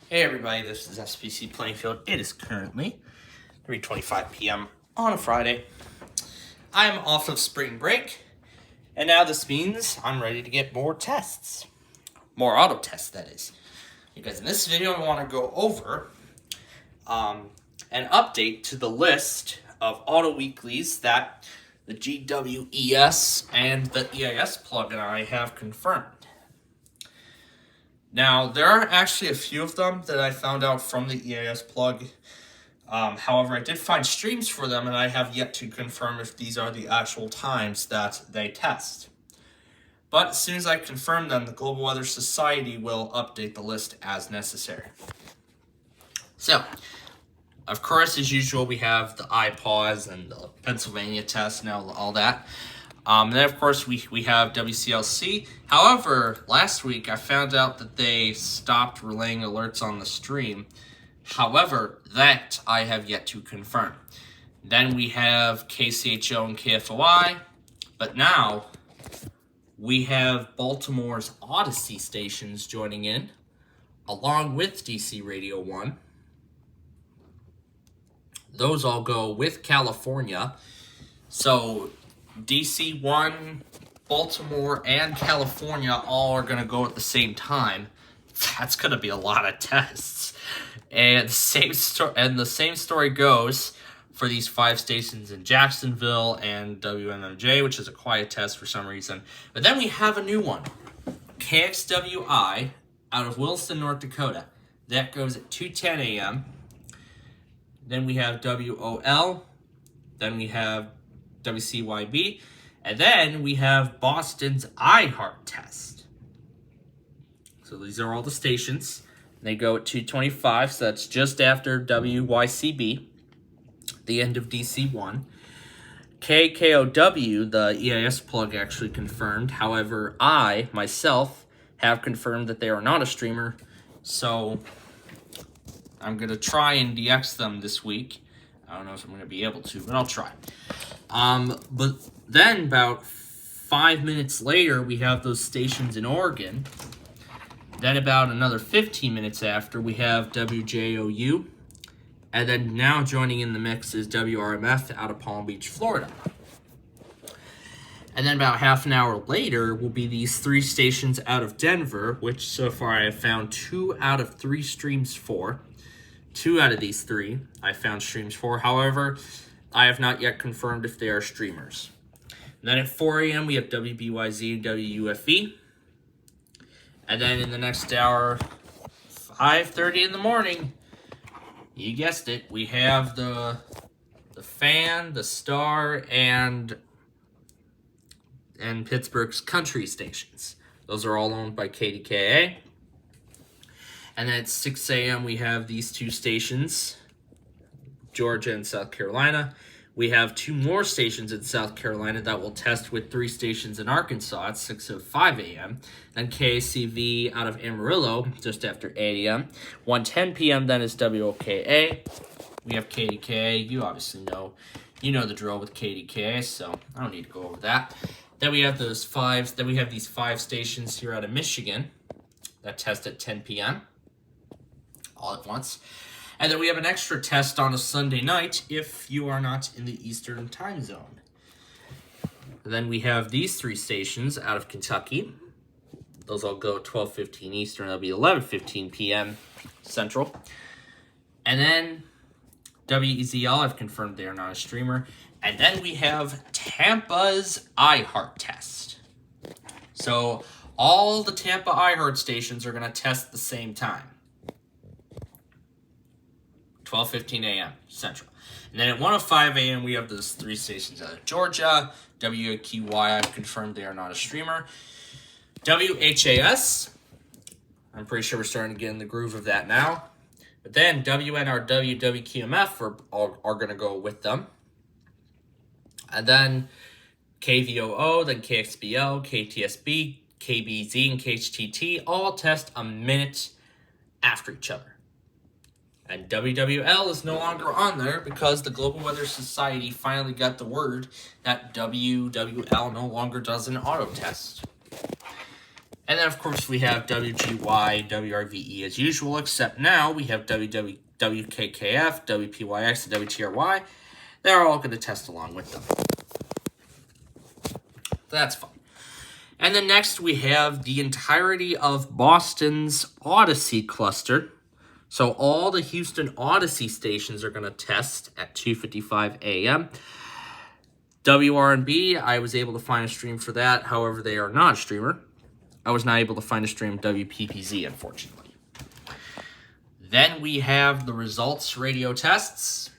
Hey everybody, this is SPC Plainfield. It is currently 3:25 p.m. on a Friday. I'm off of spring break, and now this means I'm ready to get more tests. More auto tests, that is. Because in this video, I want to go over an update to the list of auto weeklies that the GWES and the EAS plugin I have confirmed. Now, there are actually a few of them that I found out from the EAS plug. However, I did find streams for them, and I have yet to confirm if these are the actual times that they test. But as soon as I confirm them, the Global Weather Society will update the list as necessary. So, of course, as usual, we have the iPause and the Pennsylvania test and all that. And then, of course, we have WCLC. However, last week I found out that they stopped relaying alerts on the stream. However, that I have yet to confirm. Then we have KCHO and KFOI. But now we have Baltimore's Odyssey stations joining in, along with DC Radio 1. Those all go with California. So DC 1, Baltimore, and California all are going to go at the same time. That's going to be a lot of tests. And the same story goes for these 5 stations in Jacksonville and WMMJ, which is a quiet test for some reason. But then we have a new one, KXWI, out of Williston, North Dakota. That goes at 2:10 a.m. Then we have WOL. Then we have WCYB, and then we have Boston's iHeart test. So these are all the stations. They go at 2:25, so that's just after WYCB, the end of DC1. KKOW, the EAS plug actually confirmed. However, I, myself, have confirmed that they are not a streamer, so I'm going to try and DX them this week. I don't know if I'm going to be able to, but I'll try. But then about 5 minutes later, we have those stations in Oregon. Then about another 15 minutes after, we have WJOU. And then now joining in the mix is WRMF out of Palm Beach, Florida. And then about half an hour later will be these 3 stations out of Denver, which so far I have found 2 out of 3 streams for. 2 out of these 3 I found streams for. However, I have not yet confirmed if they are streamers. And then at 4 a.m. we have WBYZ and WUFE. And then in the next hour, 5:30 in the morning, you guessed it, we have the Fan, the Star, and Pittsburgh's country stations. Those are all owned by KDKA. And then at 6 a.m. we have these 2 stations, Georgia and South Carolina. We have 2 more stations in South Carolina that will test with 3 stations in Arkansas at 6:05 a.m. Then KCV out of Amarillo just after 8 a.m. 1:10 p.m. then is WOKA. We have KDKA. You obviously know. You know the drill with KDKA, so I don't need to go over that. Then we have those 5. Then we have these 5 stations here out of Michigan that test at 10 p.m. all at once. And then we have an extra test on a Sunday night if you are not in the Eastern time zone. And then we have these 3 stations out of Kentucky. Those all go 12:15 Eastern. That'll be 11:15 p.m. Central. And then WEZL, I've confirmed they are not a streamer. And then we have Tampa's iHeart test. So all the Tampa iHeart stations are going to test at the same time. 12:15 a.m. Central. And then at 1:05 a.m. we have those 3 stations out of Georgia. WAQY, I've confirmed they are not a streamer. WHAS, I'm pretty sure we're starting to get in the groove of that now. But then WNRW, WQMF are going to go with them. And then KVOO, then KXBL, KTSB, KBZ, and KHTT all test a minute after each other. And WWL is no longer on there because the Global Weather Society finally got the word that WWL no longer does an auto test. And then, of course, we have WGY, WRVE as usual, except now we have WKKF, WPYX, and WTRY. They're all going to test along with them. That's fun. And then next we have the entirety of Boston's Odyssey cluster. So all the Houston Odyssey stations are going to test at 2:55 a.m. WRNB, I was able to find a stream for that. However, they are not a streamer. I was not able to find a stream of WPPZ, unfortunately. Then we have the results radio tests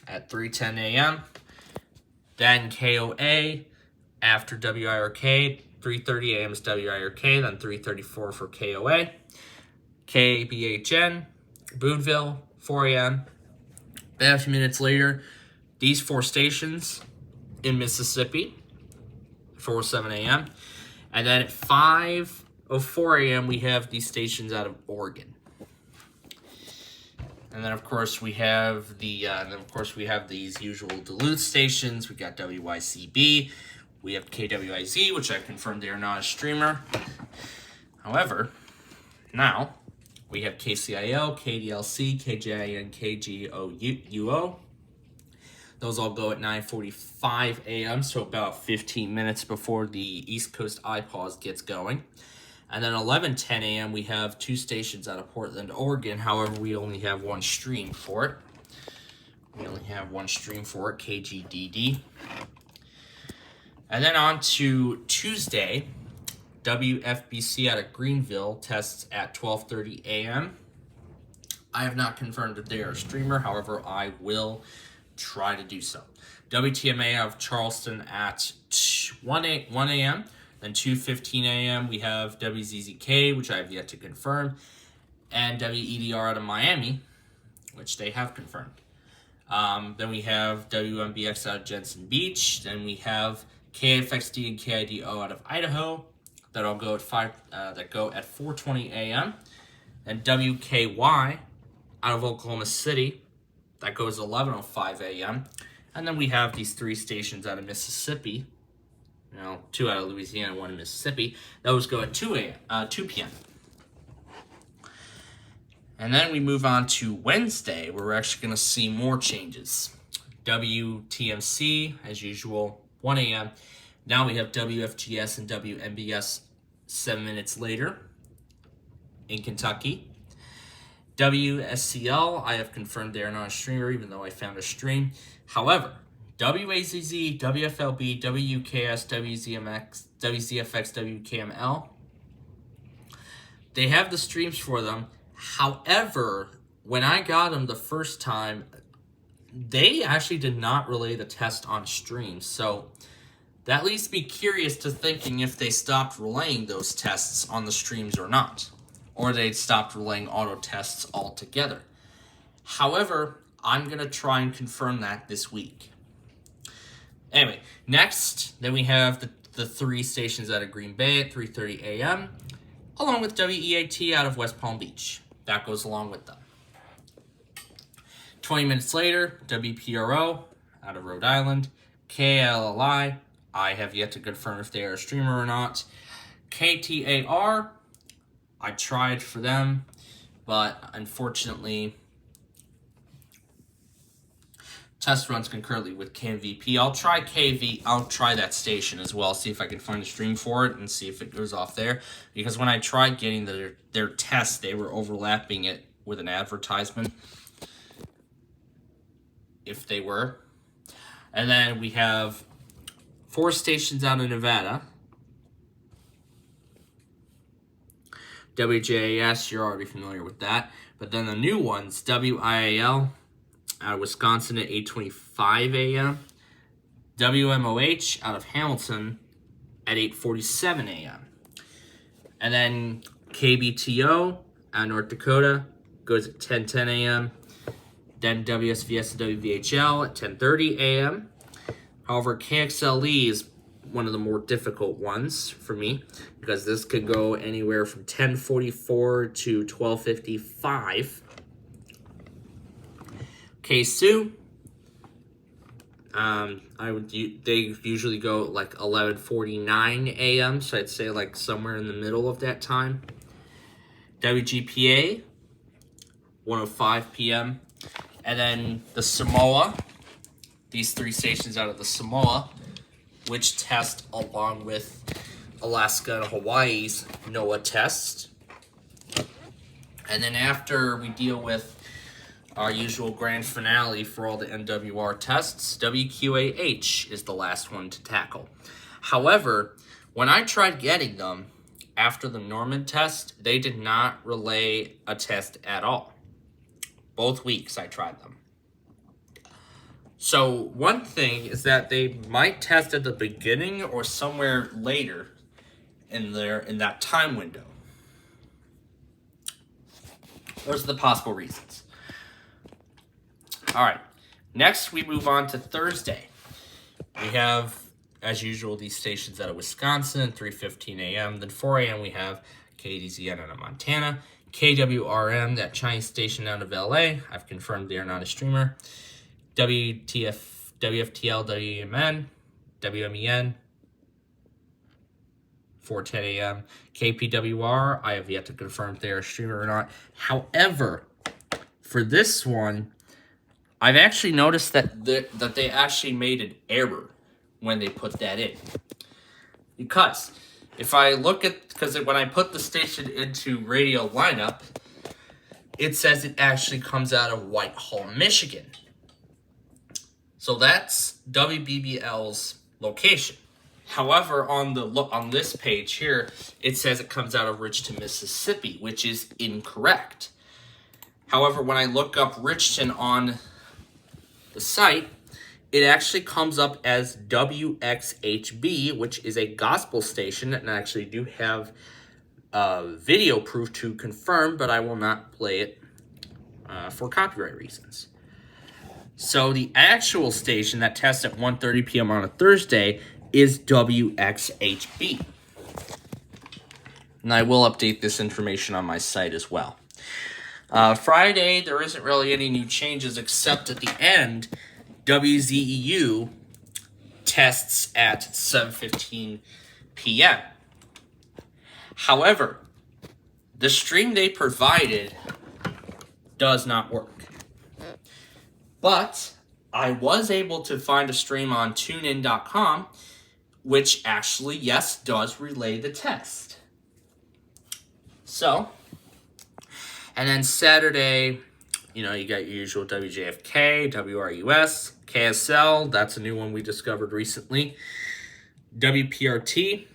at 3:10 a.m. Then KOA after WIRK. 3:30 a.m. is WIRK, then 3:34 for KOA. KBHN, Boonville, 4 a.m. A few minutes later, these 4 stations in Mississippi, 4:07 a.m. And then at 5:04 a.m., we have these stations out of Oregon. And then, of course, we have these usual Duluth stations. We got WYCB. We have KWIZ, which I confirmed they are not a streamer. However, now we have KCIL, KDLC, KJIN, KGOUO. Those all go at 9:45 a.m., so about 15 minutes before the East Coast iPause gets going. And then 11:10 a.m., we have 2 stations out of Portland, Oregon. However, we only have one stream for it. KGDD. And then on to Tuesday, WFBC out of Greenville tests at 12:30 a.m. I have not confirmed that they are a streamer. However, I will try to do so. WTMA out of Charleston at 1 a.m. Then 2:15 a.m. we have WZZK, which I have yet to confirm, and WEDR out of Miami, which they have confirmed. Then we have WMBX out of Jensen Beach. Then we have KFXD and KIDO out of Idaho. That'll go at 4:20 a.m. And WKY out of Oklahoma City. That goes 11:05 a.m. And then we have these 3 stations out of Mississippi. 2 out of Louisiana, 1 in Mississippi. Those go at 2 p.m. And then we move on to Wednesday, where we're actually going to see more changes. WTMC, as usual, 1 a.m. Now we have WFGS and WMBS 7 minutes later in Kentucky. WSCL, I have confirmed they are not a streamer, even though I found a stream. However, WAZZ, WFLB, WUKS, WZMX, WZFX, WKML, they have the streams for them. However, when I got them the first time, they actually did not relay the test on stream. So that leads me curious to thinking if they stopped relaying those tests on the streams or not. Or they stopped relaying auto tests altogether. However, I'm going to try and confirm that this week. Anyway, next, then we have the 3 stations out of Green Bay at 3:30 a.m., along with WEAT out of West Palm Beach. That goes along with them. 20 minutes later, WPRO out of Rhode Island. KLLI, I have yet to confirm if they are a streamer or not. KTAR, I tried for them, but unfortunately, test runs concurrently with KMVP. I'll try that station as well, see if I can find a stream for it and see if it goes off there. Because when I tried getting their test, they were overlapping it with an advertisement, if they were. And then we have 4 stations out of Nevada. WJAS, you're already familiar with that. But then the new ones, WIAL out of Wisconsin at 8:25 a.m. WMOH out of Hamilton at 8:47 a.m. And then KBTO out of North Dakota goes at 10:10 a.m. Then WSVS and WVHL at 10:30 a.m. However, KXLE is one of the more difficult ones for me because this could go anywhere from 10:44 to 12:55. KSU They usually go like 11:49 a.m. So I'd say like somewhere in the middle of that time. WGPA 1:05 p.m. And then the Samoa. These 3 stations out of the Samoa, which test along with Alaska and Hawaii's NOAA test. And then after we deal with our usual grand finale for all the NWR tests, WQAH is the last one to tackle. However, when I tried getting them after the Norman test, they did not relay a test at all. Both weeks I tried them. So one thing is that they might test at the beginning or somewhere later in that time window. Those are the possible reasons. All right. Next, we move on to Thursday. We have, as usual, these stations out of Wisconsin, 3:15 a.m. Then 4 a.m. we have KDZN out of Montana, KWRM, that Chinese station out of LA. I've confirmed they are not a streamer. WFTL, WMN, WMEN, 4:10 a.m. KPWR, I have yet to confirm if they are a streamer or not. However, for this one, I've actually noticed that they actually made an error when they put that in. Because if I look at, because when I put the station into radio lineup, it says it actually comes out of Whitehall, Michigan. So that's WBBL's location. However, on this page here, it says it comes out of Richton, Mississippi, which is incorrect. However, when I look up Richton on the site, it actually comes up as WXHB, which is a gospel station, and I actually do have video proof to confirm, but I will not play it for copyright reasons. So the actual station that tests at 1:30 p.m. on a Thursday is WXHB. And I will update this information on my site as well. Friday, there isn't really any new changes except at the end, WZEU tests at 7:15 p.m. However, the stream they provided does not work. But I was able to find a stream on tunein.com, which actually, yes, does relay the test. So, and then Saturday, you got your usual WJFK, WRUS, KSL, that's a new one we discovered recently, WPRT,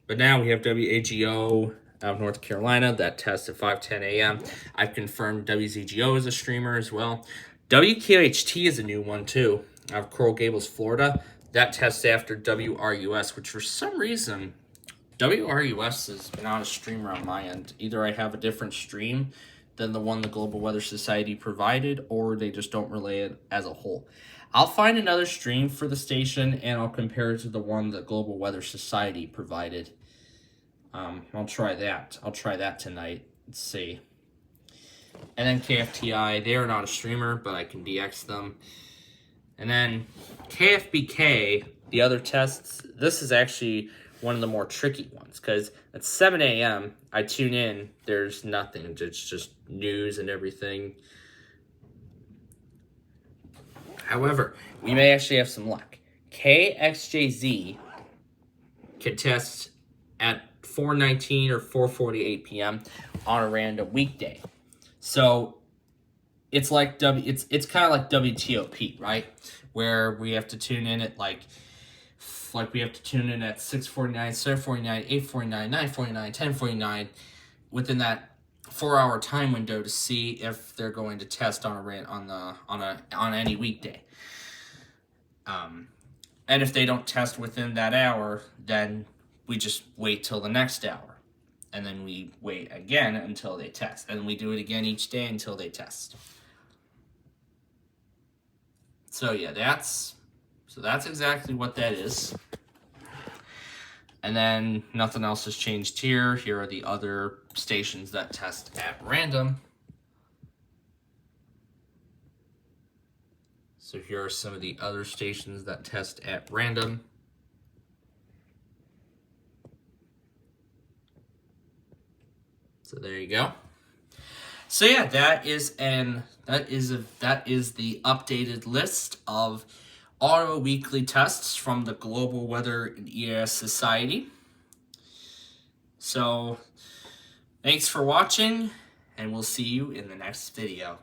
but now we have WAGO out of North Carolina, that tests at 5:10 a.m. I've confirmed WZGO is a streamer as well. WQHT is a new one too, out of Coral Gables, Florida. That tests after WRUS, which for some reason, WRUS is not a streamer on my end. Either I have a different stream than the one the Global Weather Society provided, or they just don't relay it as a whole. I'll find another stream for the station, and I'll compare it to the one the Global Weather Society provided. I'll try that. I'll try that tonight. Let's see. And then KFTI, they are not a streamer, but I can DX them. And then KFBK, the other tests, this is actually one of the more tricky ones, because at 7 a.m., I tune in, there's nothing. It's just news and everything. However, we may actually have some luck. KXJZ can test at 4:19 or 4:48 p.m. on a random weekday. So it's like it's kind of like WTOP, right? Where we have to tune in at like we have to tune in at 6:49, 7:49, 8:49, 9:49, 10:49 within that 4-hour time window to see if they're going to test on any weekday. And if they don't test within that hour, then we just wait till the next hour. And then we wait again until they test. And we do it again each day until they test. So yeah, that's exactly what that is. And then nothing else has changed here. Here are the other stations that test at random. So here are some of the other stations that test at random. So there you go. So yeah, that is the updated list of auto weekly tests from the Global Weather and EAS Society. So thanks for watching, and we'll see you in the next video.